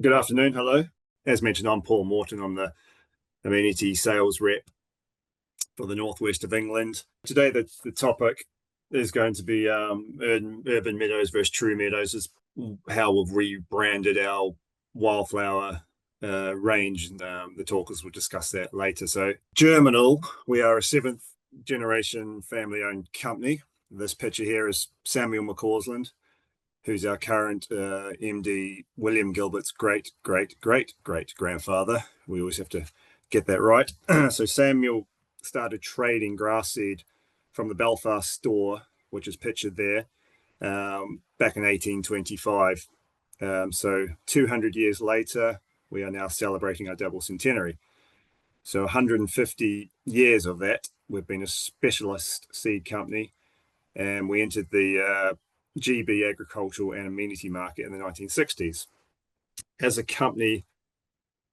Good afternoon. Hello. As mentioned, I'm Paul Moreton. I'm the amenity sales rep for the northwest of England. Today, the topic is going to be urban meadows versus true meadows, is how we've rebranded our wildflower range. And the talkers will discuss that later. So, Germinal, we are a seventh generation family owned company. This picture here is Samuel McCausland, who's our current MD, William Gilbert's great grandfather. We always have to get that right. So Samuel started trading grass seed from the Belfast store, which is pictured there, back in 1825. So 200 years later, we are now celebrating our double centenary. So 150 years of that, we've been a specialist seed company, and we entered the GB agricultural and amenity market in the 1960s. As a company,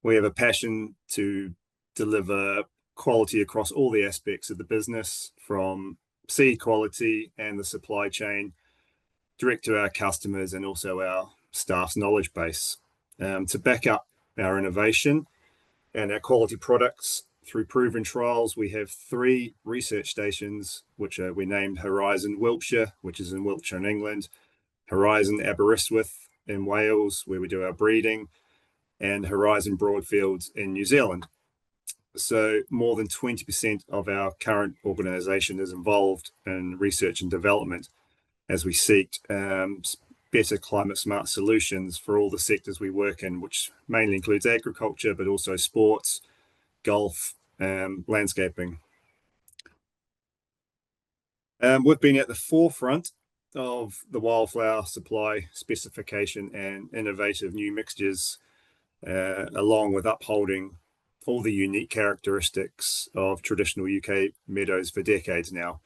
we have a passion to deliver quality across all the aspects of the business, from seed quality and the supply chain, direct to our customers and also our staff's knowledge base. To back up our innovation and our quality products through proven trials, we have 3 research stations, which we named Horizon Wiltshire, which is in Wiltshire in England, Horizon Aberystwyth in Wales, where we do our breeding, and Horizon Broadfields in New Zealand. So more than 20% of our current organisation is involved in research and development as we seek better climate smart solutions for all the sectors we work in, which mainly includes agriculture, but also sports, golf, landscaping. We've been at the forefront of the wildflower supply specification and innovative new mixtures, along with upholding all the unique characteristics of traditional UK meadows for decades now.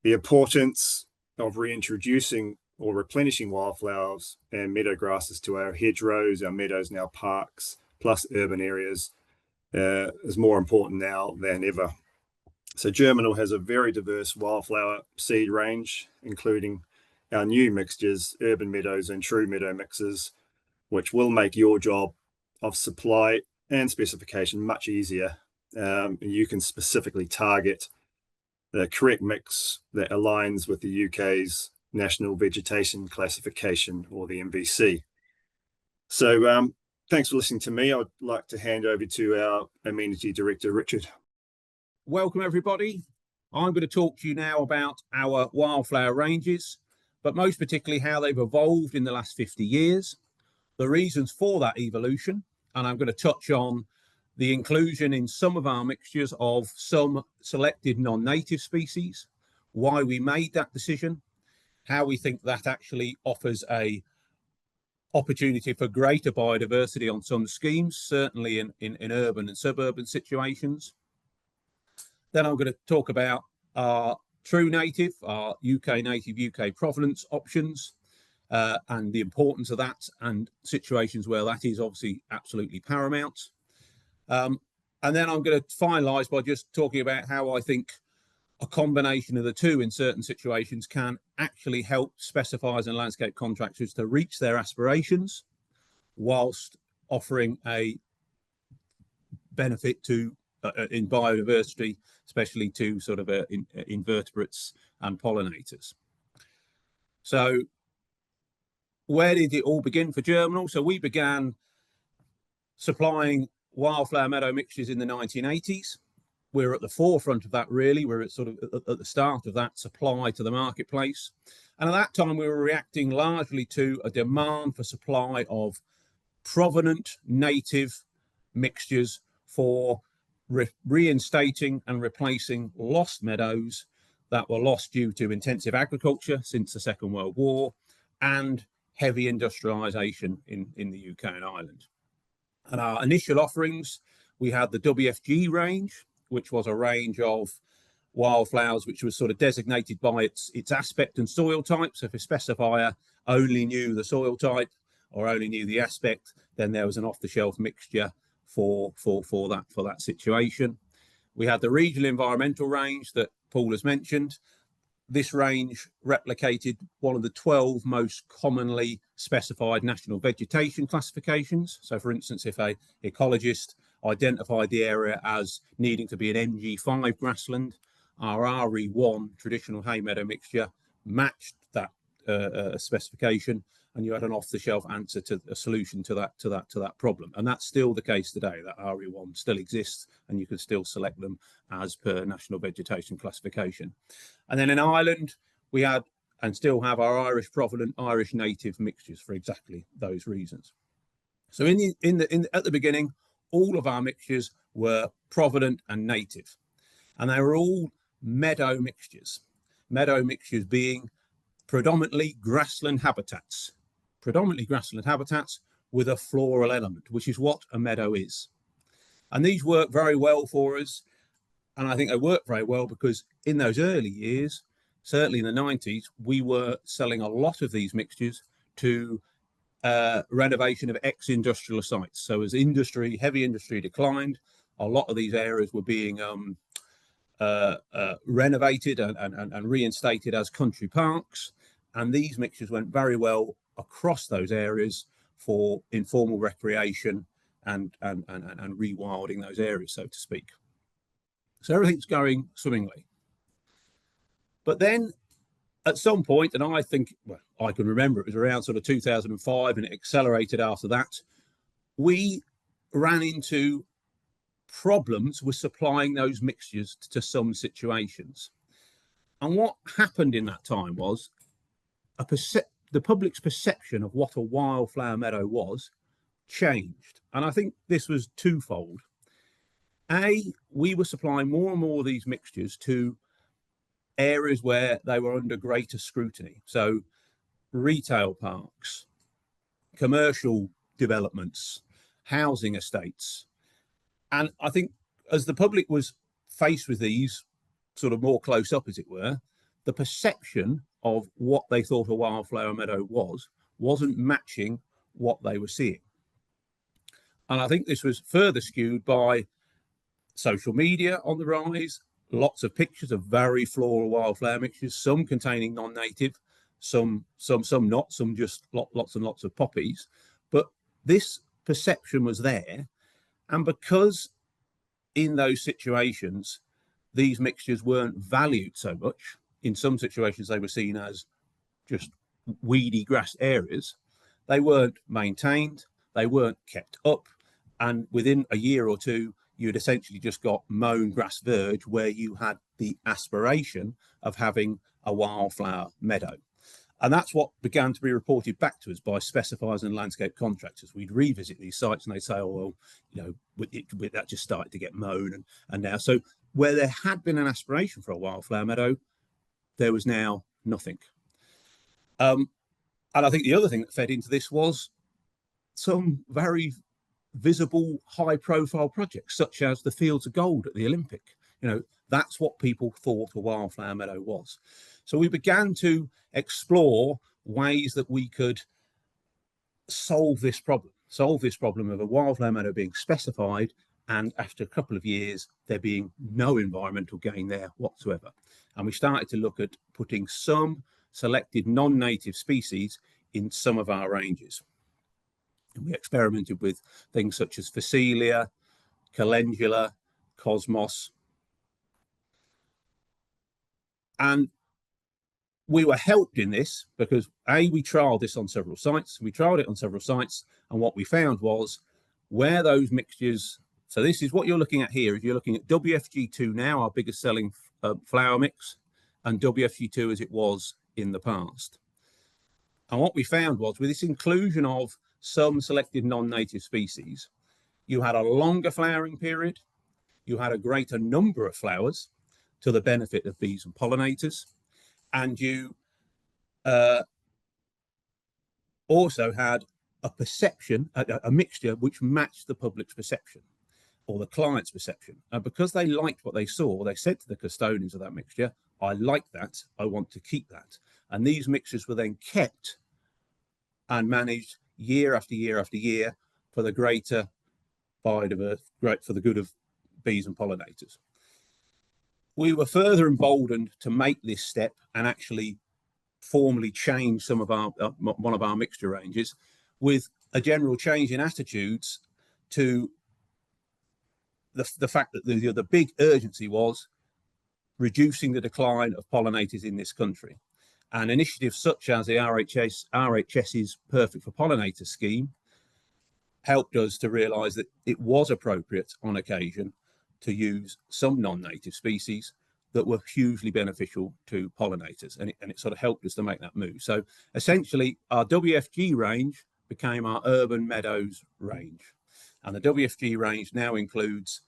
The importance of reintroducing or replenishing wildflowers and meadow grasses to our hedgerows, our meadows, now parks, plus urban areas, is more important now than ever. So Germinal has a very diverse wildflower seed range, including our new mixtures, urban meadows and true meadow mixes, which will make your job of supply and specification much easier. You can specifically target the correct mix that aligns with the UK's National Vegetation Classification, or the NVC. So thanks for listening to me. I'd like to hand over to our Amenity Director, Richard. Welcome, everybody. I'm going to talk to you now about our wildflower ranges, but most particularly how they've evolved in the last 50 years, the reasons for that evolution, and I'm going to touch on the inclusion in some of our mixtures of some selected non-native species, why we made that decision, how we think that actually offers a opportunity for greater biodiversity on some schemes, certainly in urban and suburban situations. Then I'm going to talk about our true native, our UK native, UK provenance options, and the importance of that, and situations where that is obviously absolutely paramount. And then I'm going to finalise by just talking about how I think a combination of the two in certain situations can actually help specifiers and landscape contractors to reach their aspirations whilst offering a benefit to in biodiversity, especially to sort of invertebrates and pollinators. So where did it all begin for Germinal? So we began supplying wildflower meadow mixtures in the 1980s. We're at the forefront of that, really. We're at sort of at the start of that supply to the marketplace. And at that time, we were reacting largely to a demand for supply of provenant native mixtures for reinstating and replacing lost meadows that were lost due to intensive agriculture since the Second World War and heavy industrialisation in the UK and Ireland. And our initial offerings, we had the WFG range, which was a range of wildflowers which was sort of designated by its aspect and soil type. So if a specifier only knew the soil type or only knew the aspect, then there was an off-the-shelf mixture for that situation. We had the regional environmental range that Paul has mentioned. this range replicated one of the 12 most commonly specified national vegetation classifications. So, for instance, if an ecologist identified the area as needing to be an NG5 grassland, our RE1 traditional hay meadow mixture matched that specification, and you had an off-the-shelf answer to a solution to that problem. And that's still the case today. That RE1 still exists, and you can still select them as per national vegetation classification. And then in Ireland, we had and still have our Irish provident, Irish native mixtures for exactly those reasons. So at the beginning, all of our mixtures were provident and native, and they were all meadow mixtures. Meadow mixtures being predominantly grassland habitats with a floral element, which is what a meadow is. And these work very well for us. And I think they work very well because in those early years, certainly in the 90s, we were selling a lot of these mixtures to renovation of ex-industrial sites. So as heavy industry declined, a lot of these areas were being renovated and reinstated as country parks. And these mixtures went very well across those areas for informal recreation and rewilding those areas, so to speak. So everything's going swimmingly. But then at some point, and I think, well, I can remember it was around sort of 2005, and it accelerated after that, we ran into problems with supplying those mixtures to some situations. And what happened in that time was the public's perception of what a wildflower meadow was changed. And I think this was twofold. We were supplying more and more of these mixtures to areas where they were under greater scrutiny. So retail parks, commercial developments, housing estates. And I think as the public was faced with these sort of more close up, as it were, the perception of what they thought a wildflower meadow wasn't matching what they were seeing. And I think this was further skewed by social media on the rise, lots of pictures of very floral wildflower mixtures, some containing non-native, some not, some just lots and lots of poppies. But this perception was there. And because in those situations, these mixtures weren't valued so much, in some situations they were seen as just weedy grass areas, they weren't maintained, they weren't kept up. And within a year or two, you'd essentially just got mown grass verge where you had the aspiration of having a wildflower meadow. And that's what began to be reported back to us by specifiers and landscape contractors. We'd revisit these sites and they'd say, oh, well, you know, that just started to get mown. And now, so where there had been an aspiration for a wildflower meadow, there was now nothing. And I think the other thing that fed into this was some very visible high profile projects, such as the Fields of Gold at the Olympic. You know, that's what people thought a wildflower meadow was. So we began to explore ways that we could solve this problem of a wildflower meadow being specified, and after a couple of years, there being no environmental gain there whatsoever. And we started to look at putting some selected non-native species in some of our ranges. And we experimented with things such as Phacelia, Calendula, Cosmos. And we were helped in this because we trialed this on several sites. And what we found was where those mixtures, so this is what you're looking at here, is you're looking at WFG2 now, our biggest selling flower mix, and WFG2 as it was in the past. And what we found was with this inclusion of some selected non-native species, you had a longer flowering period, you had a greater number of flowers to the benefit of bees and pollinators, and you also had a perception, a mixture which matched the public's perception or the client's perception. And because they liked what they saw, they said to the custodians of that mixture, I like that, I want to keep that. And these mixtures were then kept and managed year after year after year for the greater biodiversity, for the good of bees and pollinators. We were further emboldened to make this step and actually formally change some of our one of our mixture ranges with a general change in attitudes to the fact that the big urgency was reducing the decline of pollinators in this country. And initiatives such as the RHS's Perfect for Pollinators scheme helped us to realise that it was appropriate on occasion to use some non-native species that were hugely beneficial to pollinators. And it sort of helped us to make that move. So essentially, our WFG range became our urban meadows range. And the WFG range now includes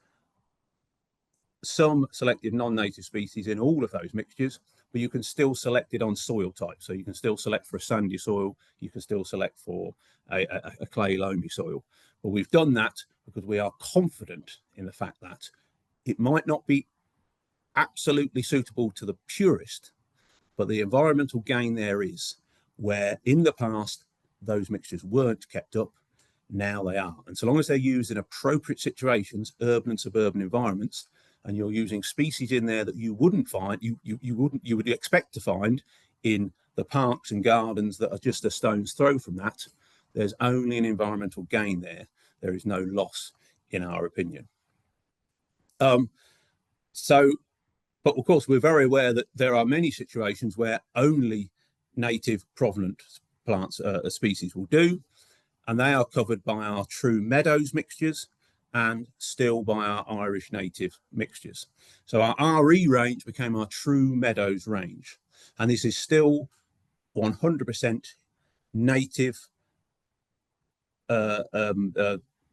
some selected non-native species in all of those mixtures, but you can still select it on soil type. So you can still select for a sandy soil, you can still select for a clay loamy soil. But we've done that because we are confident in the fact that it might not be absolutely suitable to the purist, but the environmental gain there is, where in the past those mixtures weren't kept up, now they are. And so long as they're used in appropriate situations, urban and suburban environments, and you're using species in there that you wouldn't find, you would expect to find in the parks and gardens that are just a stone's throw from that, there's only an environmental gain there. There is no loss, in our opinion. But of course, we're very aware that there are many situations where only native provenant plants, species will do, and they are covered by our True Meadows mixtures and still by our Irish native mixtures. So our RE range became our True Meadows range, and this is still 100% native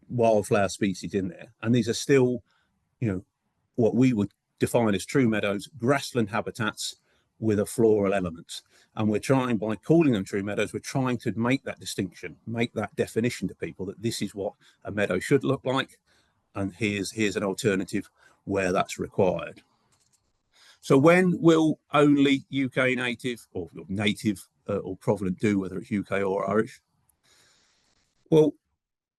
wildflower species in there, and these are still, what we would define as True Meadows, grassland habitats with a floral element. And we're trying, by calling them True Meadows, we're trying to make that distinction, make that definition to people that this is what a meadow should look like, and here's an alternative where that's required. So when will only UK native or native or provenant do, whether it's UK or Irish? Well,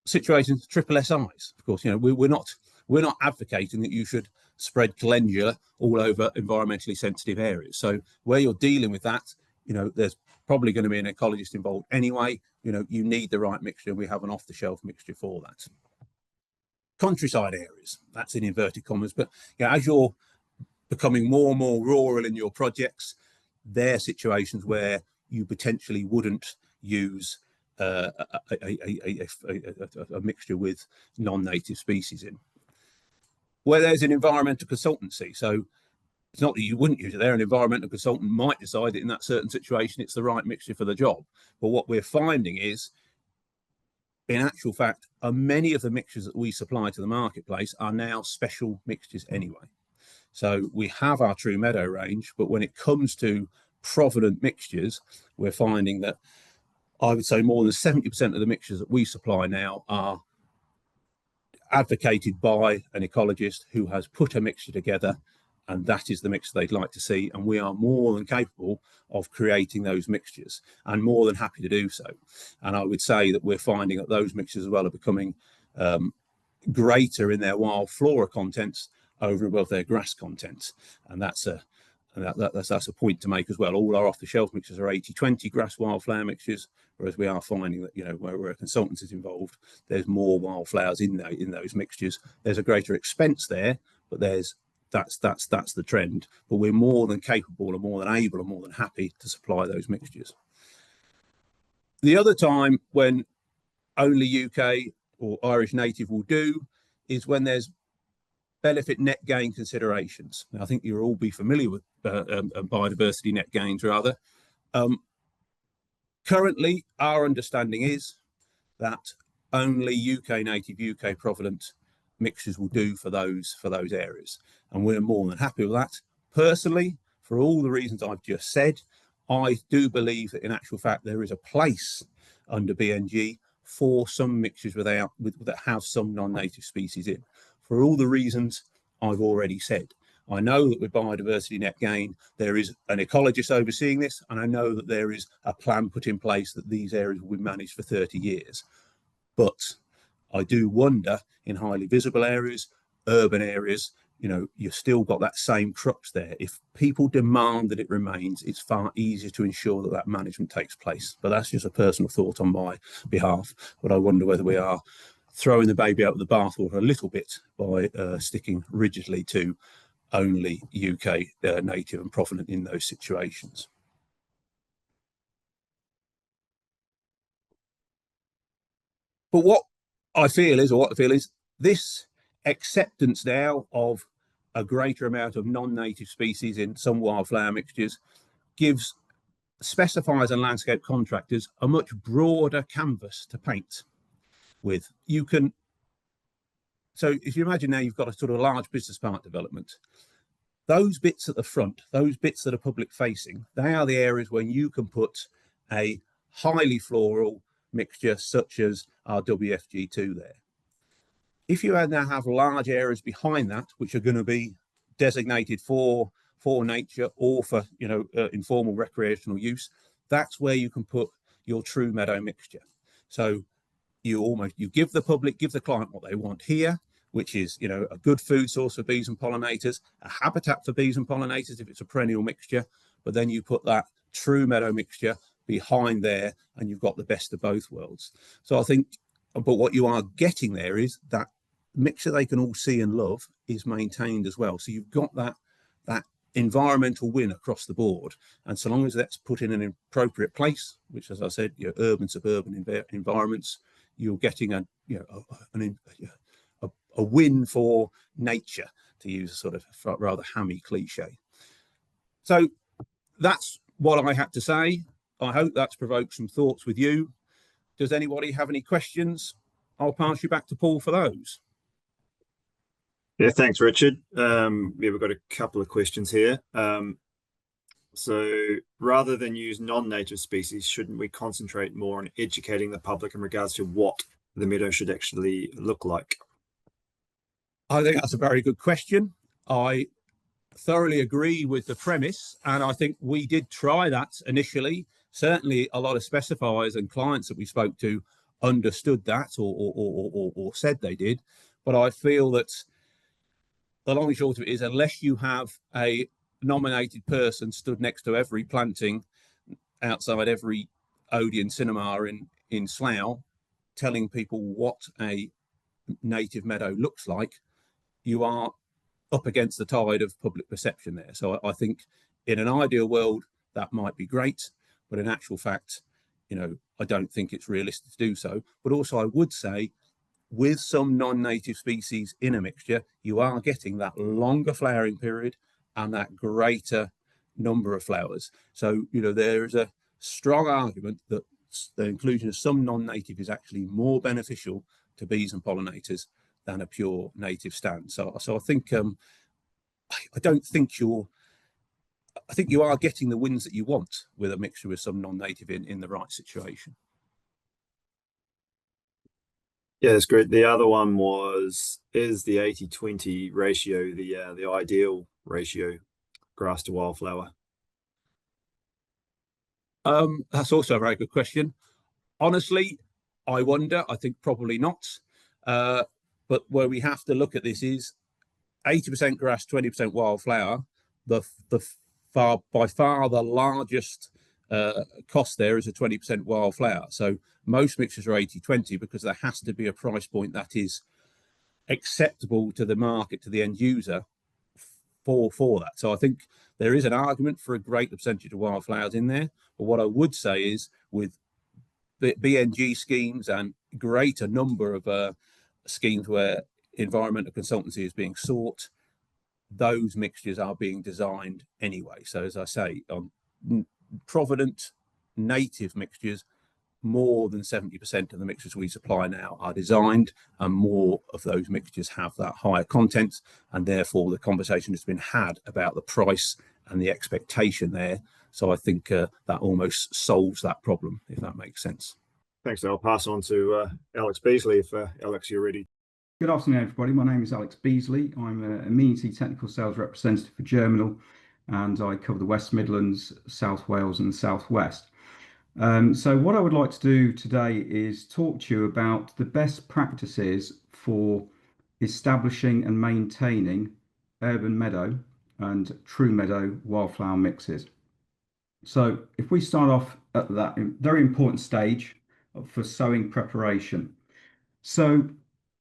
situations, triple SIs, of course. We're not advocating that you should spread calendula all over environmentally sensitive areas. So where you're dealing with that, there's probably going to be an ecologist involved anyway. You need the right mixture, and we have an off-the-shelf mixture for that. Countryside areas, that's in inverted commas, but as you're becoming more and more rural in your projects, there are situations where you potentially wouldn't use a mixture with non-native species in. Where there's an environmental consultancy, so it's not that you wouldn't use it there, an environmental consultant might decide that in that certain situation it's the right mixture for the job. But what we're finding is, in actual fact, many of the mixtures that we supply to the marketplace are now special mixtures anyway. So we have our True Meadow range, but when it comes to provenant mixtures, we're finding that I would say more than 70% of the mixtures that we supply now are advocated by an ecologist who has put a mixture together, and that is the mixture they'd like to see. And we are more than capable of creating those mixtures and more than happy to do so. And I would say that we're finding that those mixtures as well are becoming greater in their wild flora contents over and above their grass contents. And that's a point to make as well. All our off-the-shelf mixtures are 80-20 grass wildflower mixtures, whereas we are finding that, where a consultant is involved, there's more wildflowers in those mixtures. There's a greater expense there, but that's the trend. But we're more than capable and more than able and more than happy to supply those mixtures. The other time when only UK or Irish native will do is when there's benefit net gain considerations. Now, I think you'll all be familiar with biodiversity net gains, rather. Currently, our understanding is that only UK native, UK provenant mixtures will do for those areas, and we're more than happy with that. Personally, for all the reasons I've just said, I do believe that in actual fact there is a place under BNG for some mixtures that have some non-native species in, for all the reasons I've already said. I know that with biodiversity net gain, there is an ecologist overseeing this, and I know that there is a plan put in place that these areas will be managed for 30 years. But I do wonder, in highly visible areas, urban areas, you've still got that same crux there. If people demand that it remains, it's far easier to ensure that that management takes place. But that's just a personal thought on my behalf. But I wonder whether we are throwing the baby out with the bathwater a little bit by sticking rigidly to only UK native and provenant in those situations. But what I feel is this acceptance now of a greater amount of non-native species in some wildflower mixtures specifiers and landscape contractors a much broader canvas to paint with. So if you imagine now you've got a sort of large business park development, those bits at the front, those bits that are public facing, they are the areas where you can put a highly floral mixture such as our WFG2 there. If you now have large areas behind that, which are going to be designated for nature or for informal recreational use, that's where you can put your True Meadow mixture. So you give the client what they want here, which is a good food source for bees and pollinators, a habitat for bees and pollinators if it's a perennial mixture, but then you put that True Meadow mixture behind there and you've got the best of both worlds. So I think, but what you are getting there is that mixture they can all see and love is maintained as well. So you've got that environmental win across the board, and so long as that's put in an appropriate place, which, as I said, urban suburban environments, you're getting a win for nature, to use a sort of rather hammy cliche. So that's what I had to say. I hope that's provoked some thoughts with you. Does anybody have any questions? I'll pass you back to Paul for those. Yeah, thanks, Richard. We've got a couple of questions here. So rather than use non-native species, shouldn't we concentrate more on educating the public in regards to what the meadow should actually look like? I think that's a very good question. I thoroughly agree with the premise, and I think we did try that initially. Certainly a lot of specifiers and clients that we spoke to understood that or said they did, but I feel that the long and short of it is, unless you have a nominated person stood next to every planting outside every Odeon cinema in Slough telling people what a native meadow looks like, you are up against the tide of public perception there. So I think in an ideal world that might be great, but in actual fact, I don't think it's realistic to do so. But also I would say, with some non-native species in a mixture, you are getting that longer flowering period and that greater number of flowers. So, there is a strong argument that the inclusion of some non-native is actually more beneficial to bees and pollinators than a pure native stand. So I think I think you are getting the wins that you want with a mixture with some non-native in the right situation. Yeah, that's great. The other one is the 80-20 ratio the ideal ratio, grass to wildflower? That's also a very good question. Honestly, I wonder. I think probably not. But where we have to look at this is 80% grass, 20% wildflower. By far the largest cost there is a 20% wildflower. So most mixtures are 80-20 because there has to be a price point that is acceptable to the market, to the end user for that. So I think there is an argument for a greater percentage of wildflowers in there. But what I would say is, with BNG schemes and greater number of schemes where environmental consultancy is being sought, those mixtures are being designed anyway. So as I say, on provenant native mixtures, more than 70% of the mixtures we supply now are designed, and more of those mixtures have that higher content, and therefore the conversation has been had about the price and the expectation there. So I think that almost solves that problem, if that makes sense. Thanks. I'll pass on to Alex Beesley if Alex, you're ready. Good afternoon, everybody. My name is Alex Beesley. I'm an amenity technical sales representative for Germinal, and I cover the West Midlands, South Wales and the South West. So what I would like to do today is talk to you about the best practices for establishing and maintaining Urban Meadow and True Meadow wildflower mixes. So if we start off at that very important stage for sowing preparation. So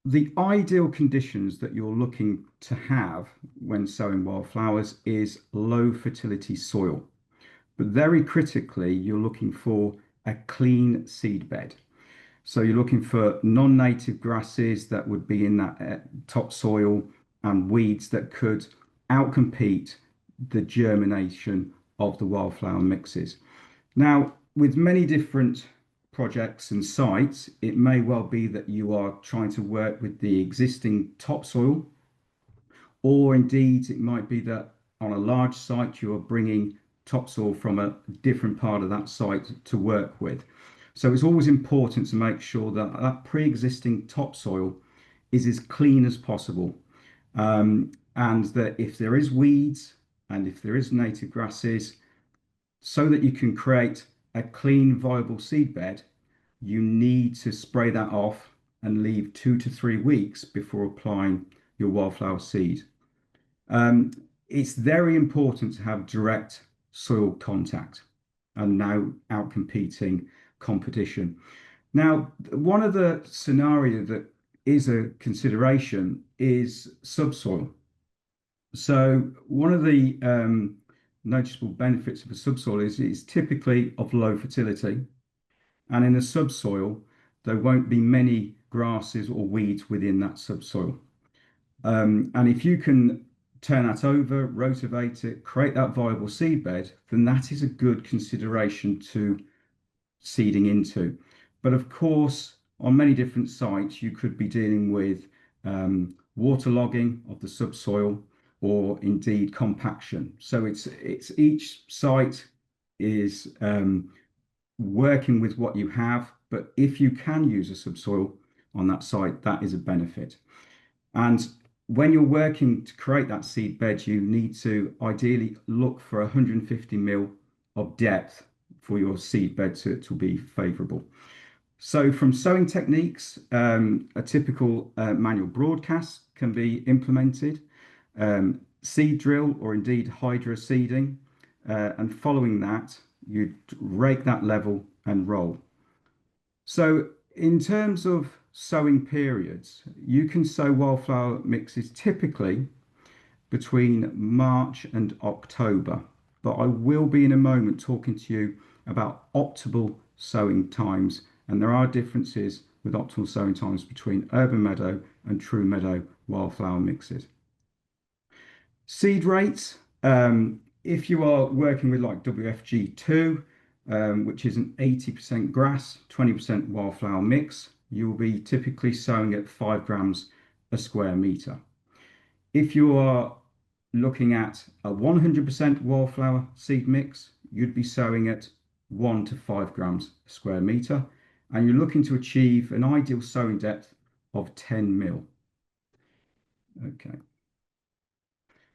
the ideal conditions that you're looking to have when sowing wildflowers is low fertility soil. But very critically, you're looking for a clean seed bed. So you're looking for non-native grasses that would be in that topsoil and weeds that could outcompete the germination of the wildflower mixes. Now, with many different projects and sites, it may well be that you are trying to work with the existing topsoil, or indeed it might be that on a large site you are bringing topsoil from a different part of that site to work with. So it's always important to make sure that that pre-existing topsoil is as clean as possible, and that if there is weeds and if there is native grasses, so that you can create a clean, viable seed bed, you need to spray that off and leave 2 to 3 weeks before applying your wildflower seed. It's very important to have direct soil contact and now outcompeting competition. Now, one of the scenarios that is a consideration is subsoil. So one of the noticeable benefits of a subsoil is it's typically of low fertility, and in a subsoil there won't be many grasses or weeds within that subsoil. And if you can turn that over, rotivate it, create that viable seed bed, then that is a good consideration to seeding into. But of course, on many different sites, you could be dealing with waterlogging of the subsoil, or indeed compaction. So it's each site is working with what you have, but if you can use a subsoil on that site, that is a benefit. And when you're working to create that seed bed, you need to ideally look for 150 mil of depth for your seed bed to be favorable. So from sowing techniques, a typical manual broadcast can be implemented, seed drill or indeed hydro seeding, and following that, you rake that level and roll. So in terms of sowing periods, you can sow wildflower mixes typically between March and October, but I will be in a moment talking to you about optimal sowing times, and there are differences with optimal sowing times between Urban Meadow and True Meadow wildflower mixes. Seed rates, if you are working with like WFG2, which is an 80% grass, 20% wildflower mix, you will be typically sowing at 5 grams a square meter. If you are looking at a 100% wildflower seed mix, you'd be sowing at 1 to 5 grams a square meter, and you're looking to achieve an ideal sowing depth of 10 mil. Okay.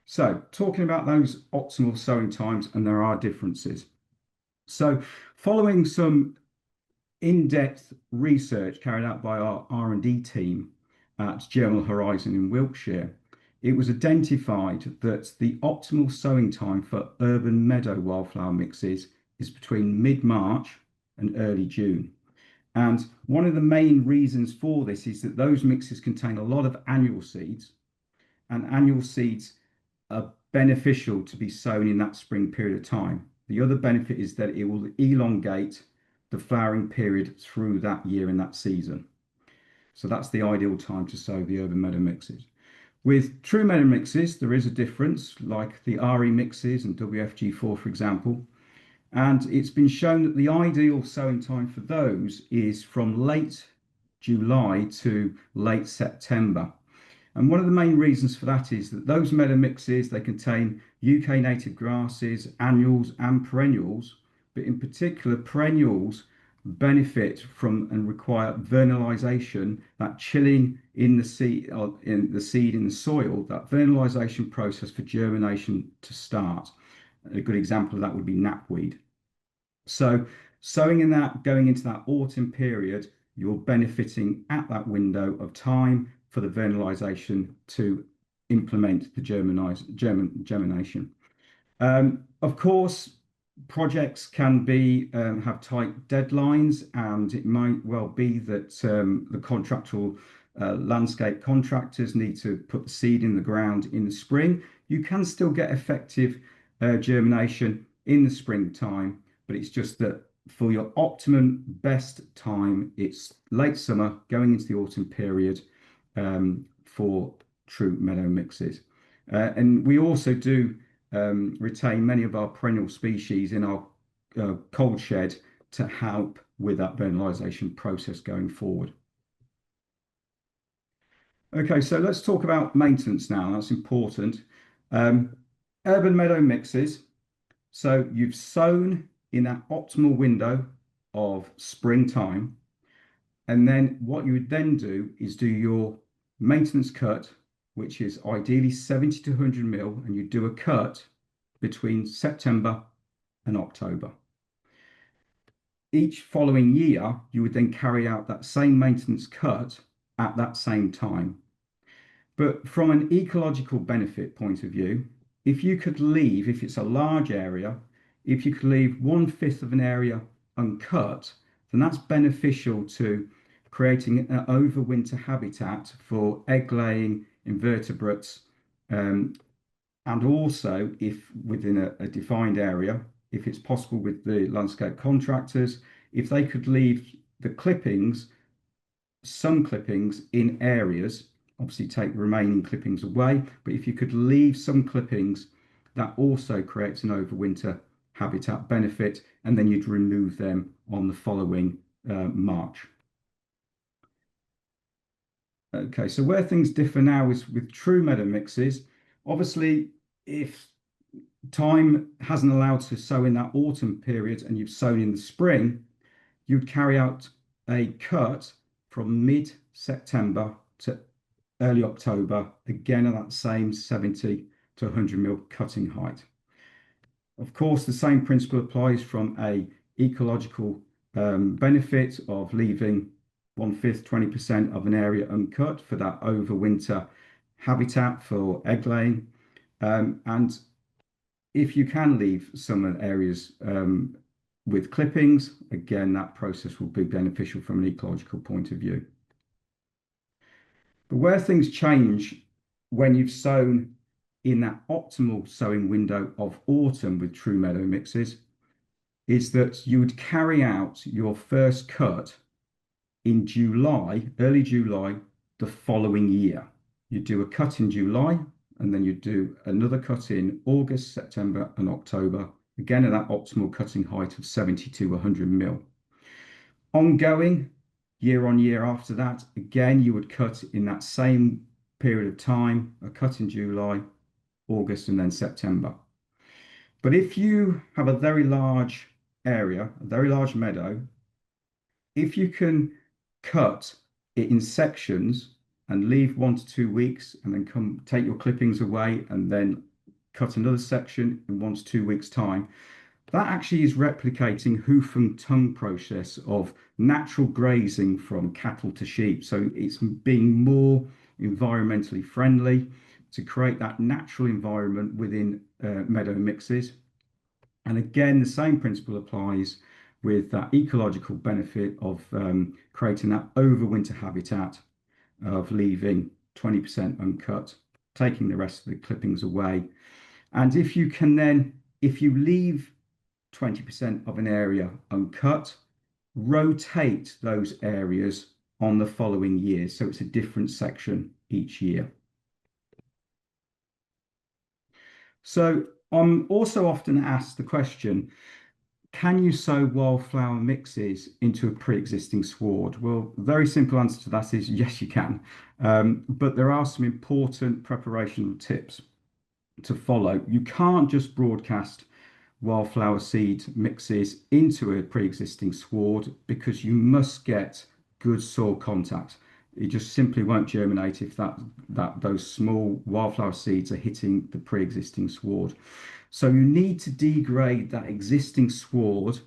So talking about those optimal sowing times, and there are differences. So following some in-depth research carried out by our R&D team at Germinal Horizon in Wiltshire, it was identified that the optimal sowing time for Urban Meadow wildflower mixes is between mid-March and early June. And one of the main reasons for this is that those mixes contain a lot of annual seeds, and annual seeds are beneficial to be sown in that spring period of time. The other benefit is that it will elongate the flowering period through that year in that season. So that's the ideal time to sow the Urban Meadow mixes. With True Meadow mixes, there is a difference, like the RE mixes and WFG4, for example. And it's been shown that the ideal sowing time for those is from late July to late September. And one of the main reasons for that is that those meadow mixes, they contain UK native grasses, annuals and perennials, but in particular perennials benefit from and require vernalization, that chilling in the seed in the soil, that vernalization process for germination to start. A good example of that would be knapweed. So sowing in that, going into that autumn period, you're benefiting at that window of time for the vernalization to implement the germination. Of course, projects can be have tight deadlines, and it might well be that the contractual landscape contractors need to put the seed in the ground in the spring. You can still get effective germination in the springtime, but it's just that for your optimum best time, it's late summer going into the autumn period for True Meadow mixes. And we also do retain many of our perennial species in our cold shed to help with that vernalization process going forward. Okay, so let's talk about maintenance now. That's important. Urban meadow mixes. So you've sown in that optimal window of springtime, and then what you would then do is do your maintenance cut, which is ideally 70 to 100 mil, and you do a cut between September and October. Each following year, you would then carry out that same maintenance cut at that same time. But from an ecological benefit point of view, if you could leave, if it's a large area, if you could leave 1/5 of an area uncut, then that's beneficial to creating an overwinter habitat for egg-laying invertebrates. And also, if within a defined area, if it's possible with the landscape contractors, if they could leave the clippings, some clippings in areas, obviously take the remaining clippings away, but if you could leave some clippings, that also creates an overwinter habitat benefit, and then you'd remove them on the following March. Okay, so where things differ now is with True Meadow mixes. Obviously, if time hasn't allowed to sow in that autumn period and you've sown in the spring, you'd carry out a cut from mid-September to early October, again at that same 70 to 100 mil cutting height. Of course, the same principle applies from a ecological benefit of leaving 1/5, 20% of an area uncut for that overwinter habitat for egg laying. And if you can leave some areas with clippings, again, that process will be beneficial from an ecological point of view. But where things change when you've sown in that optimal sowing window of autumn with True Meadow mixes is that you would carry out your first cut in July, early July, the following year. You do a cut in July, and then you do another cut in August, September, and October, again at that optimal cutting height of 70 to 100 mil. Ongoing, year on year after that, again, you would cut in that same period of time, a cut in July, August, and then September. But if you have a very large area, a very large meadow, if you can cut it in sections and leave 1 to 2 weeks and then come take your clippings away and then cut another section in 1 to 2 weeks time, that actually is replicating hoof and tongue process of natural grazing from cattle to sheep. So it's being more environmentally friendly to create that natural environment within meadow mixes. And again, the same principle applies with that ecological benefit of creating that overwinter habitat of leaving 20% uncut, taking the rest of the clippings away. And if you can then, if you leave 20% of an area uncut, rotate those areas on the following year. So it's a different section each year. So I'm also often asked the question, can you sow wildflower mixes into a pre-existing sward? Well, very simple answer to that is yes, you can. But there are some important preparation tips to follow. You can't just broadcast wildflower seed mixes into a pre-existing sward because you must get good soil contact. It just simply won't germinate if those small wildflower seeds are hitting the pre-existing sward. So you need to degrade that existing sward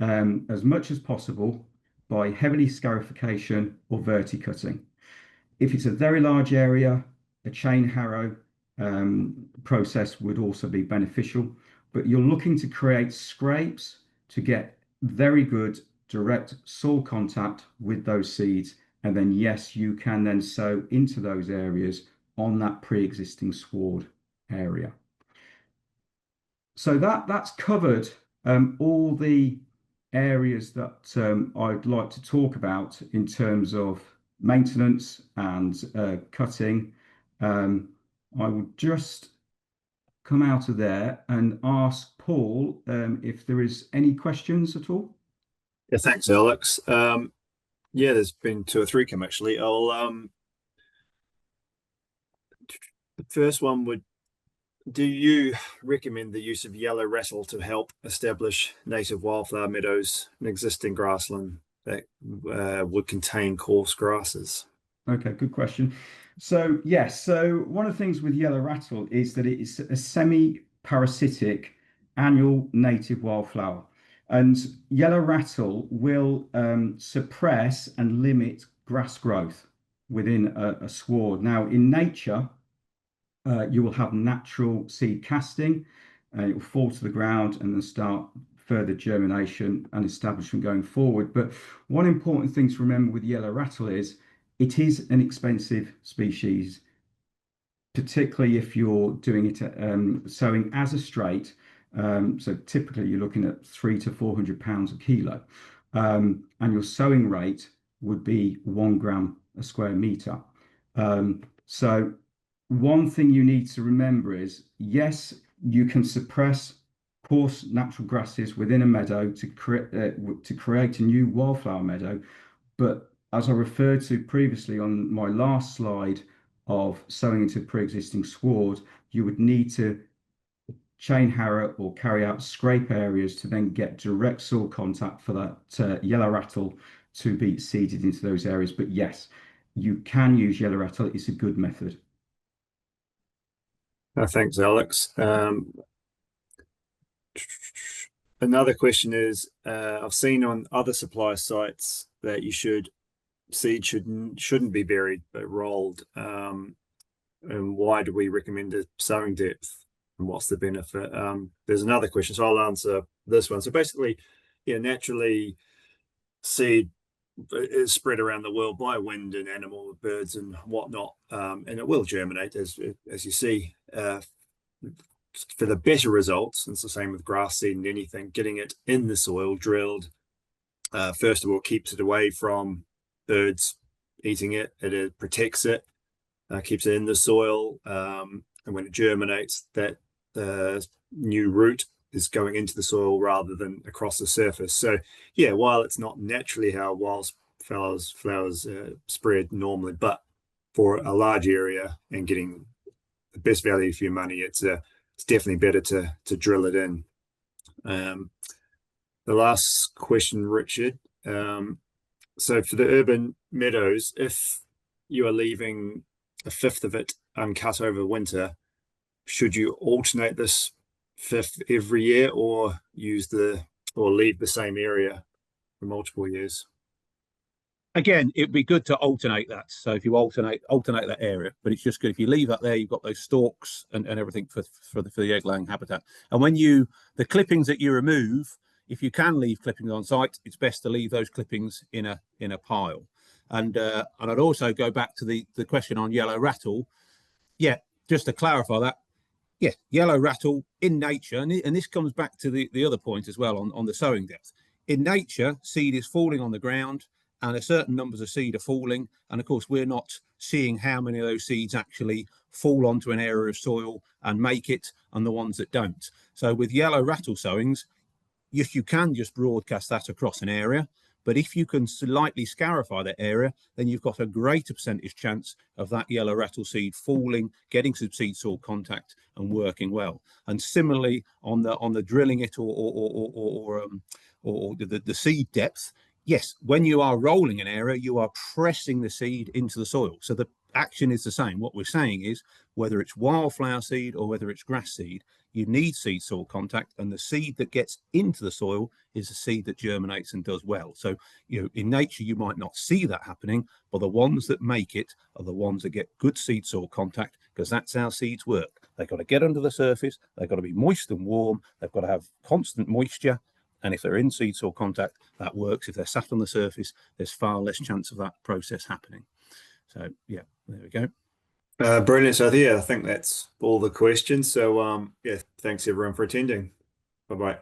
as much as possible by heavily scarification or verticutting. If it's a very large area, a chain harrow process would also be beneficial, but you're looking to create scrapes to get very good direct soil contact with those seeds. And then, yes, you can then sow into those areas on that pre-existing sward area. So that's covered all the areas that I'd like to talk about in terms of maintenance and cutting. I would just come out of there and ask Paul if there is any questions at all. Yeah, thanks, Alex. Yeah, there's been 2 or 3 come actually. The first one would, do you recommend the use of yellow rattle to help establish native wildflower meadows in existing grassland that would contain coarse grasses? Okay, good question. So yes, so one of the things with yellow rattle is that it is a semi-parasitic annual native wildflower, and yellow rattle will suppress and limit grass growth within a sward. Now, in nature, you will have natural seed casting, and it will fall to the ground and then start further germination and establishment going forward. But one important thing to remember with yellow rattle is it is an expensive species, particularly if you're doing it sowing as a straight. So typically you're looking at £300 to £400 a kilo, and your sowing rate would be 1 gram a square meter. So one thing you need to remember is, yes, you can suppress coarse natural grasses within a meadow to create a new wildflower meadow, but as I referred to previously on my last slide of sowing into pre-existing sward, you would need to chain harrow or carry out scrape areas to then get direct soil contact for that yellow rattle to be seeded into those areas. But yes, you can use yellow rattle. It's a good method. Thanks, Alex. Another question is, I've seen on other supply sites that seed shouldn't be buried but rolled. And why do we recommend a sowing depth, and what's the benefit? There's another question, so I'll answer this one. So basically, yeah, naturally seed is spread around the world by wind and animal, birds and whatnot, and it will germinate as you see. For the better results, and it's the same with grass seed and anything, getting it in the soil drilled, first of all, keeps it away from birds eating it. It protects it, keeps it in the soil, and when it germinates, that new root is going into the soil rather than across the surface. So yeah, while it's not naturally how wildflowers spread normally, but for a large area and getting the best value for your money, it's definitely better to drill it in. The last question, Richard. So for the urban meadows, if you are leaving a fifth of it uncut over winter, should you alternate this fifth every year, or leave the same area for multiple years? Again, it'd be good to alternate that. So if you alternate that area, but it's just good if you leave that there, you've got those stalks and everything for the egg laying habitat. And when the clippings that you remove, if you can leave clippings on site, it's best to leave those clippings in a pile. And I'd also go back to the question on yellow rattle. Yeah, just to clarify that, yeah, yellow rattle in nature, and this comes back to the other point as well on the sowing depth. In nature, seed is falling on the ground, and a certain numbers of seed are falling. And of course, we're not seeing how many of those seeds actually fall onto an area of soil and make it, and the ones that don't. So with yellow rattle sowings, yes, you can just broadcast that across an area. But if you can slightly scarify that area, then you've got a greater percentage chance of that yellow rattle seed falling, getting some seed soil contact and working well. And similarly on the drilling it or the seed depth, yes, when you are rolling an area, you are pressing the seed into the soil. So the action is the same. What we're saying is whether it's wildflower seed or whether it's grass seed, you need seed soil contact, and the seed that gets into the soil is the seed that germinates and does well. So, in nature, you might not see that happening, but the ones that make it are the ones that get good seed soil contact, because that's how seeds work. They've got to get under the surface, they've got to be moist and warm, they've got to have constant moisture. And if they're in seed soil contact, that works. If they're sat on the surface, there's far less chance of that process happening. So, yeah, there we go. Brilliant. So yeah, I think that's all the questions. So yeah, thanks everyone for attending. Bye bye.